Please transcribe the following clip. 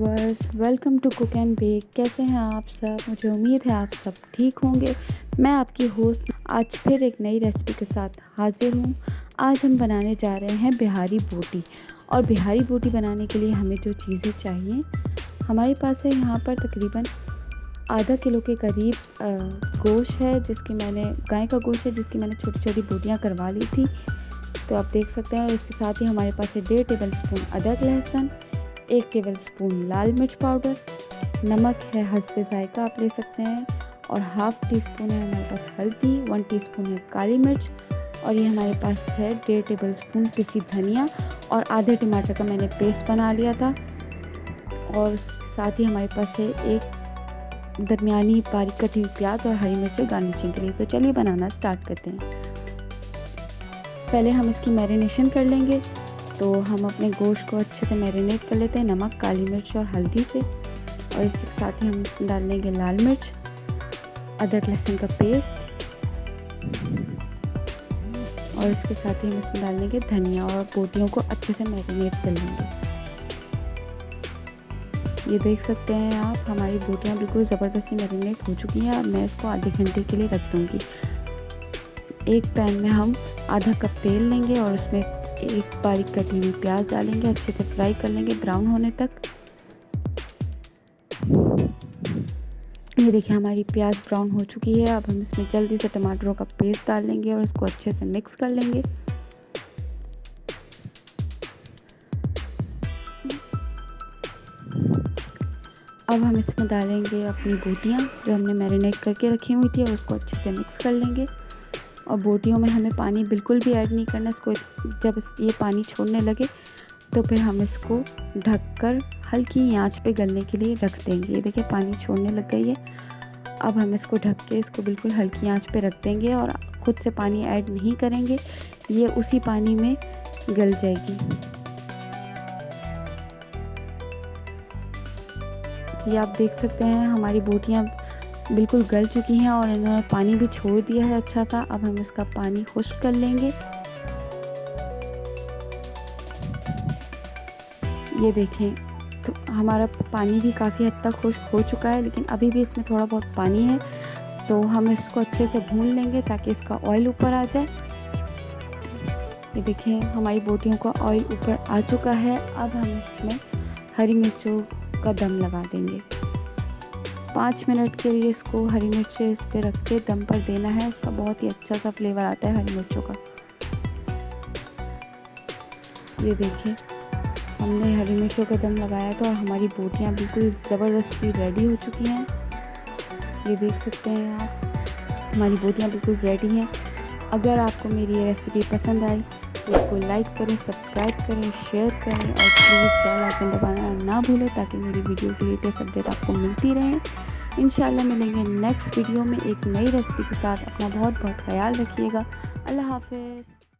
Viewers, welcome to cook and bake. कैसे हैं आप सब? मुझे उम्मीद है आप सब ठीक होंगे। मैं आपकी होस्ट आज फिर एक नई रेसिपी के साथ हाजिर हूँ। आज हम बनाने जा रहे हैं बिहारी बोटी। और बिहारी बोटी बनाने के लिए हमें जो चीज़ें चाहिए, हमारे पास है यहाँ पर तकरीबन आधा किलो के करीब गोश्त है, जिसकी मैंने गाय का गोश्त है, जिसकी मैंने छोटी छोटी बोटियाँ करवा ली थी। तो आप देख सकते हैं। इसके साथ ही हमारे पास है 1.5 टेबल स्पून अदरक लहसुन, 1 टेबल स्पून लाल मिर्च पाउडर, नमक है हस्बे जायका आप ले सकते हैं, और हाफ़ टी स्पून है हमारे पास हल्दी, 1 टीस्पून है काली मिर्च, और ये हमारे पास है 1.5 टेबल स्पून पिसी धनिया, और आधे टमाटर का मैंने पेस्ट बना लिया था। और साथ ही हमारे पास है एक दरमियानी बारीक कटी हुई प्याज और हरी मिर्च गार्निशिंग के लिए। तो चलिए बनाना स्टार्ट करते हैं। पहले हम इसकी मैरिनेशन कर लेंगे। तो हम अपने गोश्त को अच्छे से मैरिनेट कर लेते हैं नमक, काली मिर्च और हल्दी से। और इसके साथ ही हम इसमें डाल लेंगे लाल मिर्च, अदरक लहसुन का पेस्ट, और इसके साथ ही हम इसमें डाल लेंगे धनिया, और बोटियों को अच्छे से मैरिनेट कर लेंगे। ये देख सकते हैं आप, हमारी बोटियाँ बिल्कुल ज़बरदस्ती मैरिनेट हो चुकी हैं। अब मैं इसको आधे घंटे के लिए रख दूँगी। एक पैन में हम आधा कप तेल लेंगे और उसमें एक बारीक कटी हुई प्याज डालेंगे, अच्छे से फ्राई कर लेंगे ब्राउन होने तक। ये देखिए हमारी प्याज ब्राउन हो चुकी है। अब हम इसमें जल्दी से टमाटरों का पेस्ट डाल लेंगे और उसको अच्छे से मिक्स कर लेंगे। अब हम इसमें डालेंगे अपनी बोटियाँ जो हमने मैरिनेट करके रखी हुई थी, और उसको अच्छे से मिक्स कर लेंगे। और बोटियों में हमें पानी बिल्कुल भी ऐड नहीं करना। इसको जब ये पानी छोड़ने लगे तो फिर हम इसको ढककर हल्की आंच पे गलने के लिए रख देंगे। ये देखिए पानी छोड़ने लग गई है। अब हम इसको ढक के इसको बिल्कुल हल्की आंच पे रख देंगे और ख़ुद से पानी ऐड नहीं करेंगे, ये उसी पानी में गल जाएगी। ये आप देख सकते हैं हमारी बोटियाँ बिल्कुल गल चुकी हैं और इन्होंने पानी भी छोड़ दिया है अच्छा सा। अब हम इसका पानी खुश्क कर लेंगे। ये देखें तो हमारा पानी भी काफ़ी हद तक खुश्क हो चुका है, लेकिन अभी भी इसमें थोड़ा बहुत पानी है। तो हम इसको अच्छे से भून लेंगे ताकि इसका ऑयल ऊपर आ जाए। ये देखें हमारी बोटियों का ऑयल ऊपर आ चुका है। अब हम इसमें हरी मिर्चों का दम लगा देंगे। 5 मिनट के लिए इसको हरी मिर्च इस पर रख के दम पर देना है। उसका बहुत ही अच्छा सा फ्लेवर आता है हरी मिर्चों का। ये देखिए हमने हरी मिर्चों का दम लगाया था और हमारी बोटियाँ बिल्कुल ज़बरदस्ती रेडी हो चुकी हैं। ये देख सकते हैं आप, हमारी बोटियाँ बिल्कुल रेडी हैं। अगर आपको मेरी ये रेसिपी पसंद आई तो इसको लाइक करें, सब्सक्राइब करें, शेयर करें, और प्लीज़ बेल आइकन दबाना ना भूलें ताकि मेरी वीडियो की लेटेस्ट अपडेट आपको मिलती रहे। इंशाल्लाह मिलेंगे नेक्स्ट वीडियो में एक नई रेसिपी के साथ। अपना बहुत बहुत ख्याल रखिएगा। अल्लाह हाफ़िज़।